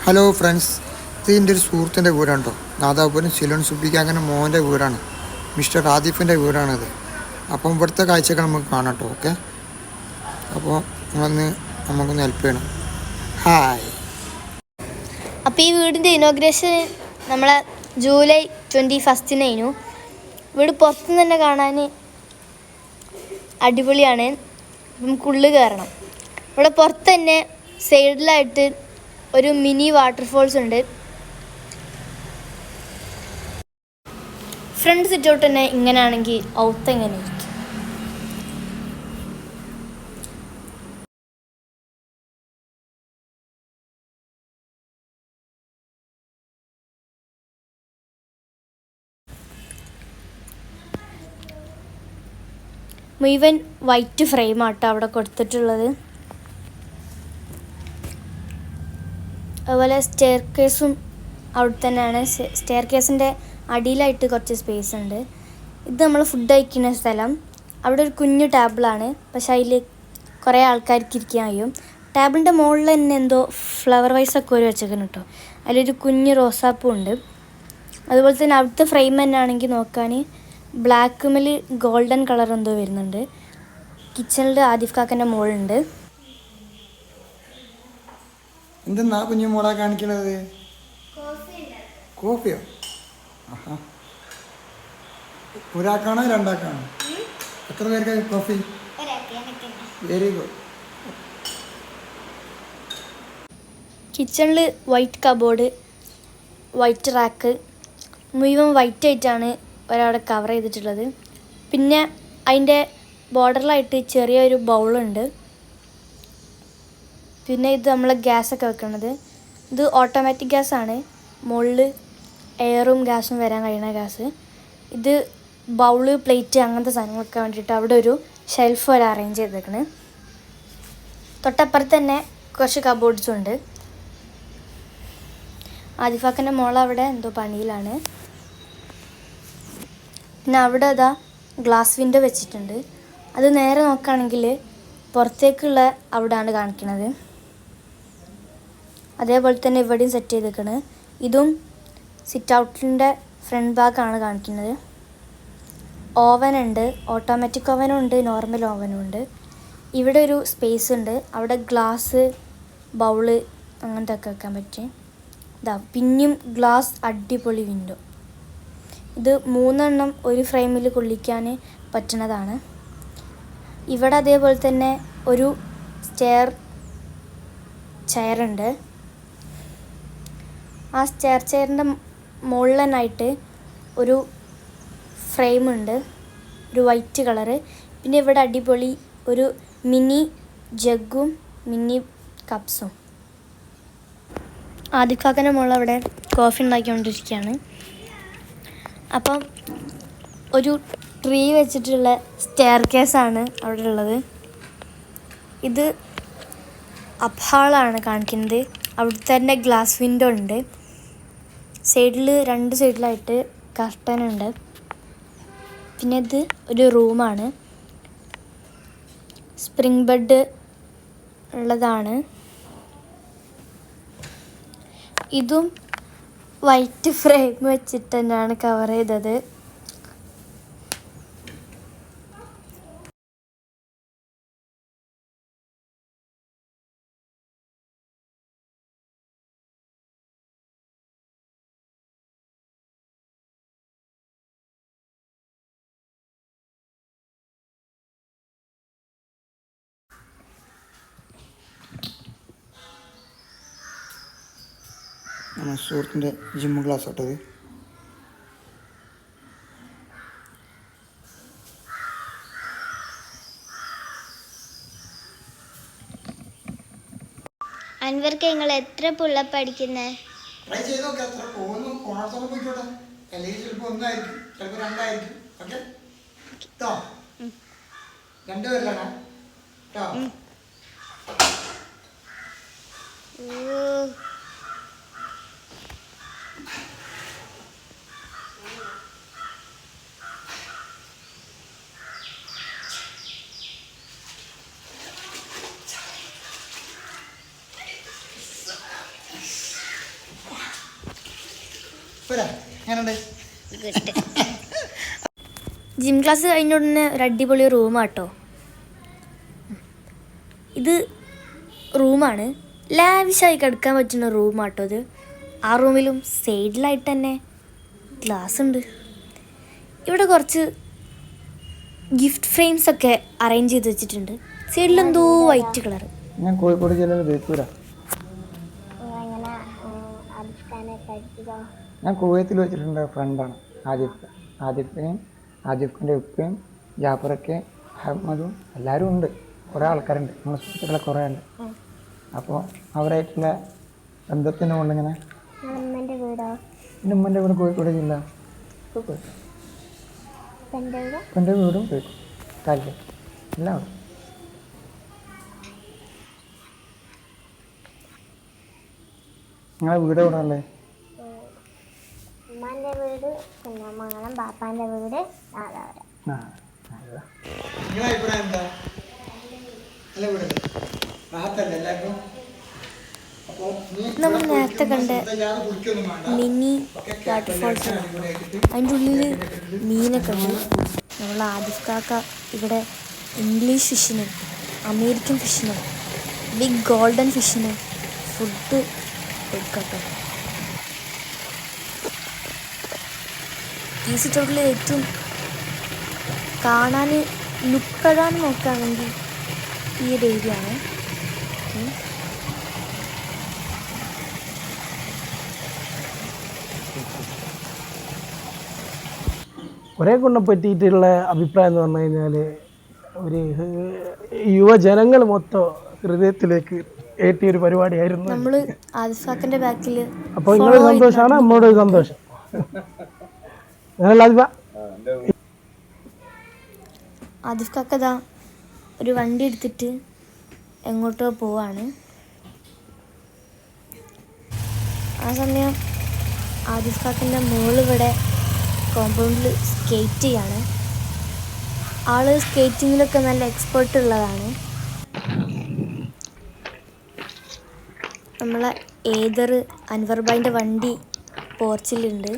Hello friends, ഇത് എൻ്റെ ഒരു സുഹൃത്തിൻ്റെ വീടാണ് കേട്ടോ. നാദാപുരം സിലോൺ സുബ്ബിക്ക് അങ്ങനെ മോൻ്റെ വീടാണ്. മിസ്റ്റർ ആദിഫിൻ്റെ വീടാണത്. അപ്പം ഇവിടുത്തെ കാഴ്ചകൾ നമുക്ക് കാണാം കേട്ടോ. ഓക്കെ, അപ്പോൾ നമുക്കൊന്ന് ഹെൽപ്പ് ചെയ്യണം. ഹായ്. അപ്പോൾ ഈ വീടിൻ്റെ ഇനോഗ്രേഷൻ നമ്മളെ ജൂലൈ 21 വീട് പുറത്തുനിന്ന് തന്നെ കാണാൻ അടിപൊളിയാണ്. നമുക്കുള്ളിൽ കയറണം. ഇവിടെ പുറത്ത് തന്നെ സൈഡിലായിട്ട് ഒരു മിനി വാട്ടർഫോൾസ് ഉണ്ട്. ഫ്രണ്ട് സിറ്റൗട്ട് തന്നെ ഇങ്ങനെയാണെങ്കിൽ ഔത്ത് എങ്ങനെ ഇരിക്കും? മുഴുവൻ വൈറ്റ് ഫ്രെയിമാട്ടോ അവിടെ കൊടുത്തിട്ടുള്ളത്. അതുപോലെ സ്റ്റെയർ കേസും അവിടെ തന്നെയാണ്. സ്റ്റെയർ കേസിൻ്റെ അടിയിലായിട്ട് കുറച്ച് സ്പേസ് ഉണ്ട്. ഇത് നമ്മൾ ഫുഡ് കഴിക്കുന്ന സ്ഥലം. അവിടെ ഒരു കുഞ്ഞു ടേബിളാണ്, പക്ഷെ അതിൽ കുറേ ആൾക്കാർക്ക് ഇരിക്കാൻ കഴിയും. ടേബിളിൻ്റെ മുകളിൽ തന്നെ എന്തോ ഫ്ലവർ വൈസൊക്കെ ഒരു വെച്ചേക്കണം കേട്ടോ. അതിലൊരു കുഞ്ഞ് റോസാപ്പൂ ഉണ്ട്. അതുപോലെ തന്നെ അവിടുത്തെ ഫ്രെയിം തന്നെ ആണെങ്കിൽ നോക്കാൻ ബ്ലാക്കുമിൽ ഗോൾഡൻ കളർ എന്തോ വരുന്നുണ്ട്. കിച്ചണിൽ ആദിഫ് കാക്കൻ്റെ മോളുണ്ട്. എന്തെന്നാ കുഞ്ഞു മോളാ കാണിക്കണത്? കോഫിയോ? ആഹാ, ഒരാൾക്കാണോ രണ്ടാൾക്കാണോ? എത്ര പേർക്കാണ് കോഫി? Very good. കിച്ചണിൽ വൈറ്റ് കബോർഡ്, വൈറ്റ് റാക്ക്, മുഴുവൻ വൈറ്റ് ആയിട്ടാണ് ഒരാളെ കവർ ചെയ്തിട്ടുള്ളത്. പിന്നെ അതിൻ്റെ ബോർഡറിലായിട്ട് ചെറിയൊരു ബൗളുണ്ട്. പിന്നെ ഇത് നമ്മൾ ഗ്യാസൊക്കെ വെക്കുന്നത്. ഇത് ഓട്ടോമാറ്റിക് ഗ്യാസാണ്. മുകളിൽ എയറും ഗ്യാസും വരാൻ കഴിയുന്ന ഗ്യാസ്. ഇത് ബൗള്, പ്ലേറ്റ് അങ്ങനത്തെ സാധനങ്ങളൊക്കെ വേണ്ടിയിട്ട് അവിടെ ഒരു ഷെൽഫ് വരെ അറേഞ്ച് ചെയ്തേക്കണ്. തൊട്ടപ്പുറത്ത് തന്നെ കുറച്ച് കബോർഡ്സും ഉണ്ട്. ആദിഫാക്കൻ്റെ മോളവിടെ എന്തോ പണിയിലാണ്. പിന്നെ അവിടെ അതാ ഗ്ലാസ് വിൻഡോ വെച്ചിട്ടുണ്ട്. അത് നേരെ നോക്കുകയാണെങ്കിൽ പുറത്തേക്കുള്ള അവിടെയാണ് കാണിക്കുന്നത്. അതേപോലെ തന്നെ ഇവിടെയും സെറ്റ് ചെയ്തേക്കണ്. ഇതും സിറ്റ് ഔട്ടിൻ്റെ ഫ്രണ്ട് ഭാഗമാണ് കാണിക്കുന്നത്. ഓവൻ ഉണ്ട്, ഓട്ടോമാറ്റിക് ഓവനും ഉണ്ട്, നോർമൽ ഓവനും ഉണ്ട്. ഇവിടെ ഒരു സ്പേസ് ഉണ്ട്. അവിടെ ഗ്ലാസ്, ബൗള് അങ്ങനത്തെ ഒക്കെ വെക്കാൻ പറ്റും. ഇതാ പിന്നെയും ഗ്ലാസ്, അടിപൊളി വിൻഡോ. ഇത് 3 ഒരു ഫ്രെയിമിൽ കൊള്ളിക്കാൻ പറ്റുന്നതാണ്. ഇവിടെ അതേപോലെ തന്നെ ഒരു ചെയറുണ്ട്. ആ ചെയറിൻ്റെ മുകളിൽ തന്നെയായിട്ട് ഒരു ഫ്രെയിമുണ്ട്, ഒരു വൈറ്റ് കളറ്. പിന്നെ ഇവിടെ അടിപൊളി ഒരു മിനി ജഗ്ഗും മിനി കപ്സും. ആദിക്കാക്കൻ്റെ മുകളിൽ അവിടെ കോഫി ഉണ്ടാക്കിക്കൊണ്ടിരിക്കുകയാണ്. അപ്പം ഒരു ട്രീ വെച്ചിട്ടുള്ള സ്റ്റെയർ കേസാണ് അവിടെ ഉള്ളത്. ഇത് അപ്ഹാളാണ് കാണിക്കുന്നത്. അവിടുത്തെ തന്നെ ഗ്ലാസ് വിൻഡോ ഉണ്ട്. സൈഡിൽ 2 സൈഡിലായിട്ട് കർട്ടനുണ്ട്. പിന്നെ ഇത് ഒരു റൂമാണ്. സ്പ്രിംഗ് ബെഡ് ഉള്ളതാണ്. ഇതും വൈറ്റ് ഫ്രെയിം വെച്ചിട്ട് തന്നെയാണ് കവർ ചെയ്തത്. നമ്മുടെ സുഹൃത്തിൻ്റെ ജിം ക്ലാസ് ആട്ടത്. അൻവർക്ക് നിങ്ങൾ എത്ര പുള്ളപ്പ് അടിക്കുന്നത്? ട്രൈ ചെയ്ത് നോക്കാം. എത്ര പോകുന്നു കോണത്തോളം പോയിക്കോട്ടെ. അല്ലെങ്കിൽ ചിലപ്പോൾ 1 ആയിരിക്കും, ചിലപ്പോൾ 2 ആയിരിക്കും. ഓക്കെ കേട്ടോ? 2 പേരിലാണ് കേട്ടോ? ജിം ക്ലാസ് കഴിഞ്ഞ ഉടനെ ഒരു അടിപൊളി റൂമാട്ടോ. ഇത് റൂമാണ്, ലാവിഷായി കിടക്കാൻ പറ്റുന്ന റൂമാട്ടോ ഇത്. ആ റൂമിലും സൈഡിലായിട്ട് തന്നെ ഗ്ലാസ് ഉണ്ട്. ഇവിടെ കുറച്ച് ഗിഫ്റ്റ് ഫ്രെയിംസ് ഒക്കെ അറേഞ്ച് ചെയ്ത് വെച്ചിട്ടുണ്ട്. സൈഡിലെന്തോ വൈറ്റ് കളർ. ഞാൻ കോഴിക്കോട് ജില്ലയിൽ ബേപ്പൂരാ. ഞാൻ കുവൈത്തിൽ വെച്ചിട്ടുണ്ട് ഫ്രണ്ടാണ് ആദിഫിൻ്റെ ഉപ്പയും ജാഫറൊക്കെ അഹമ്മദും എല്ലാവരും ഉണ്ട്. കുറേ ആൾക്കാരുണ്ട്, നമ്മുടെ സുഹൃത്തുക്കളെ കുറേ ഉണ്ട്. അപ്പോൾ അവരായിട്ടുള്ള ബന്ധത്തിൻ്റെ കൊണ്ടിങ്ങനെ എൻ്റെ ഉമ്മൻ്റെ വീട് കോഴിക്കോട് ജില്ല. എൻ്റെ വീടും കോഴിക്കോട് കാലിക്കറ്റ് എല്ലാം ഉണ്ട്. നിങ്ങളെ വീട് എവിടെ ഉള്ളത്? ഉമ്മാൻ്റെ വീട് കുഞ്ഞമ്മംഗലം, ബാപ്പാൻ്റെ വീട് നാദാപുരം. നമ്മൾ നേരത്തെ കണ്ട മിനി വാട്ടർഫോൾസ്, അതിൻ്റെ ഉള്ളിൽ മീനൊക്കെ ഉണ്ട്. നമ്മൾ ആദിഫ് കാക്ക ഇവിടെ ഇംഗ്ലീഷ് ഫിഷിന്, അമേരിക്കൻ ഫിഷിന്, ബിഗ് ഗോൾഡൻ ഫിഷിന് ഫുഡ് കൊടുക്കട്ടോ. ഈ സിറ്റൗട്ടിൽ ഏറ്റവും കാണാൻ ലുക്കഴാൻ നോക്കുകയാണെങ്കിൽ ഈ ഒരു ഏരിയ ആണ്. ഒരേ കൊണ്ടെ പറ്റിയിട്ടുള്ള അഭിപ്രായം എന്ന് പറഞ്ഞു കഴിഞ്ഞാൽ ഒരു യുവജനങ്ങൾ മൊത്തം ഹൃദയത്തിലേക്ക് ഏറ്റിയൊരു പരിപാടിയായിരുന്നു. നമ്മൾ ആദിഫാക്കിൻ്റെ ബാക്കിൽ അപ്പോൾ നിങ്ങളൊരു സന്തോഷമാണ്, നമ്മളോട് ഒരു സന്തോഷം. അങ്ങനെയല്ല ആദിഫ? ആദിഫ് കാക്കതാ ഒരു വണ്ടി എടുത്തിട്ട് എങ്ങോട്ടോ പോവാണ്. ആ സമയം ആദിഫ് കാക്കൻ്റെ മോളിവിടെ കോമ്പൗണ്ടിൽ സ്കേറ്റ് ചെയ്യാണ്. ആള് സ്കേറ്റിങ്ങിലൊക്കെ നല്ല എക്സ്പേർട്ട് ഉള്ളതാണ്. നമ്മളെ ഏതർ അൻവർ ഭായിൻ്റെ വണ്ടി പോർച്ചിലുണ്ട്.